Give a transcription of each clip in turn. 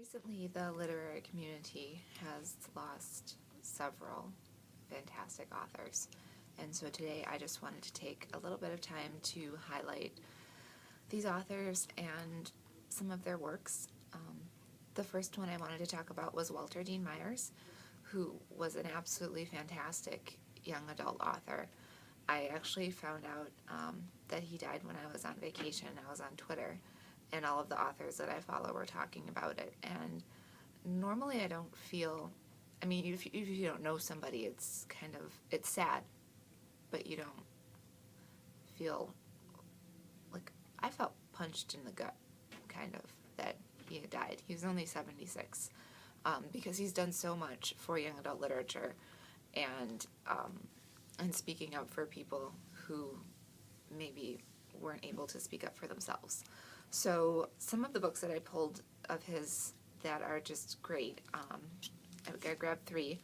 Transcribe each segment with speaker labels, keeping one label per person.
Speaker 1: Recently, the literary community has lost several fantastic authors, and so today I just wanted to take a little bit of time to highlight these authors and some of their works. The first one I wanted to talk about was Walter Dean Myers, who was an absolutely fantastic young adult author. I actually found out that he died when I was on vacation. I was on Twitter, and all of the authors that I follow were talking about it. And normally I don't feel, I mean, if you don't know somebody, it's it's sad, but you don't feel, like, I felt punched in the gut, kind of, that he had died. He was only 76, because he's done so much for young adult literature, and speaking up for people who maybe weren't able to speak up for themselves. So some of the books that I pulled of his that are just great, I grabbed three.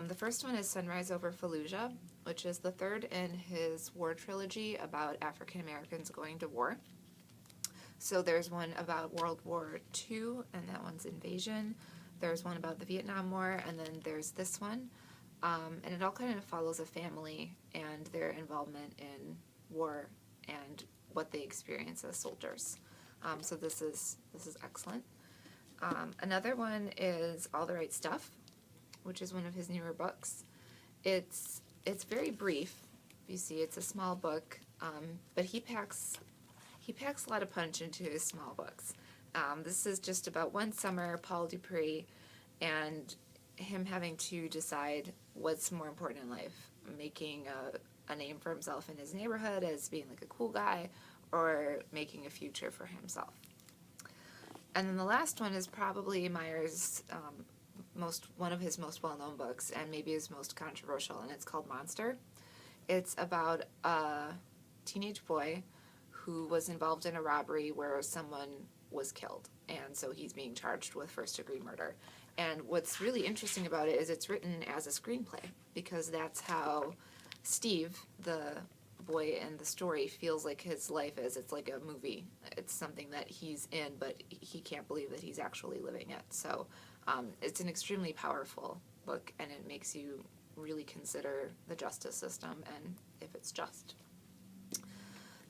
Speaker 1: The first one is Sunrise Over Fallujah, which is the third in his war trilogy about African Americans going to war. So there's one about World War II, and that one's Invasion. There's one about the Vietnam War, and then there's this one. And it all kind of follows a family and their involvement in war and what they experience as soldiers. So this is excellent. Another one is All the Right Stuff, which is one of his newer books. It's very brief. You see, it's a small book, but he packs a lot of punch into his small books. This is just about one summer, Paul Dupree, and him having to decide what's more important in life, making a name for himself in his neighborhood as being like a cool guy, or making a future for himself. And then the last one is probably Myers' one of his most well-known books, and maybe his most controversial, and it's called Monster. It's about a teenage boy who was involved in a robbery where someone was killed, and so he's being charged with first-degree murder. And what's really interesting about it is it's written as a screenplay, because that's how Steve, the boy in the story, feels like his life is. It's like a movie. It's something that he's in, but he can't believe that he's actually living it. So it's an extremely powerful book, and it makes you really consider the justice system and if it's just.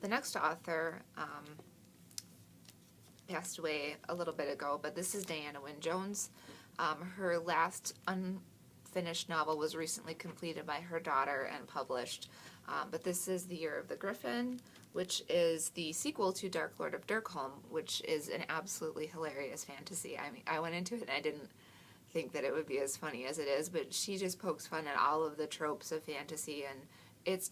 Speaker 1: The next author passed away a little bit ago, but this is Diana Wynne Jones. Her last unfinished novel was recently completed by her daughter and published, but this is The Year of the Griffin, which is the sequel to Dark Lord of Dirkholm, which is an absolutely hilarious fantasy. I mean, I went into it and I didn't think that it would be as funny as it is, but she just pokes fun at all of the tropes of fantasy, and it's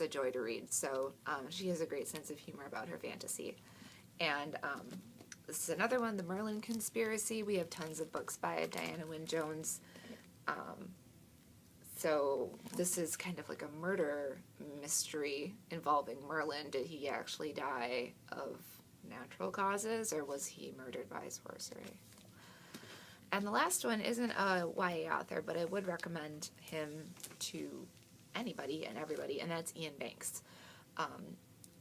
Speaker 1: a joy to read. So she has a great sense of humor about her fantasy. And this is another one, The Merlin Conspiracy. We have tons of books by Diana Wynne Jones. So this is kind of like a murder mystery involving Merlin. Did he actually die of natural causes, or was he murdered by sorcery? And the last one isn't a YA author, but I would recommend him to anybody and everybody, and that's Ian Banks.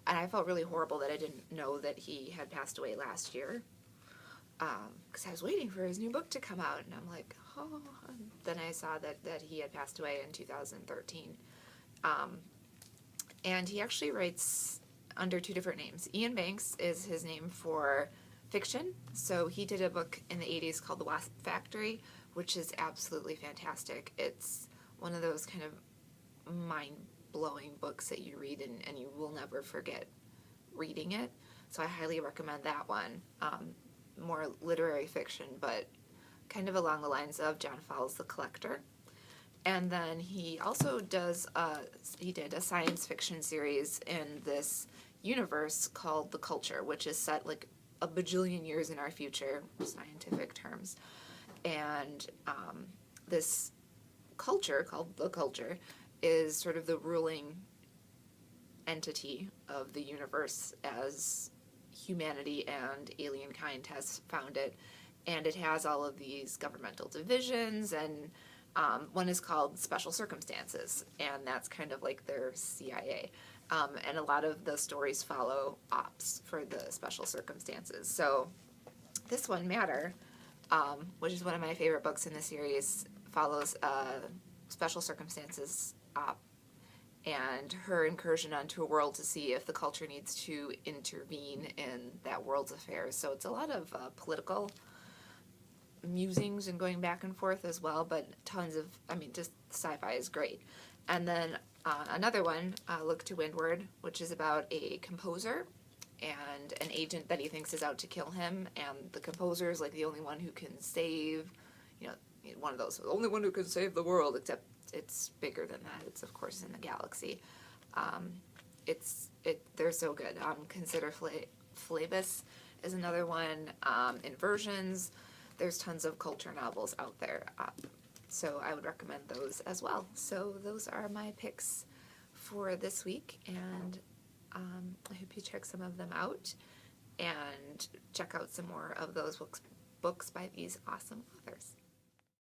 Speaker 1: And I felt really horrible that I didn't know that he had passed away last year, because I was waiting for his new book to come out, and I'm like, oh. Then I saw that he had passed away in 2013. And he actually writes under two different names. Ian Banks is his name for fiction, so he did a book in the 80s called The Wasp Factory, which is absolutely fantastic. It's one of those kind of mind-blowing books that you read and you will never forget reading it, so I highly recommend that one. More literary fiction, but kind of along the lines of John Fowles' The Collector. And then he also did a science fiction series in this universe called The Culture, which is set like a bajillion years in our future, scientific terms. And this culture, called The Culture, is sort of the ruling entity of the universe as humanity and alien kind has found it. And it has all of these governmental divisions, and one is called Special Circumstances, and that's kind of like their CIA. And a lot of the stories follow ops for the Special Circumstances. So this one, Matter, which is one of my favorite books in the series, follows special circumstances and her incursion onto a world to see if the culture needs to intervene in that world's affairs. So it's a lot of political musings and going back and forth as well, but tons of, just sci-fi is great. And then another one, Look to Windward, which is about a composer and an agent that he thinks is out to kill him, and the composer is like the only one who can save, one of those, the only one who can save the world, except it's bigger than that. It's, of course, in the galaxy. They're so good. Consider Flavus is another one. Inversions. There's tons of culture novels out there. So I would recommend those as well. So those are my picks for this week, and I hope you check some of them out and check out some more of those books by these awesome authors.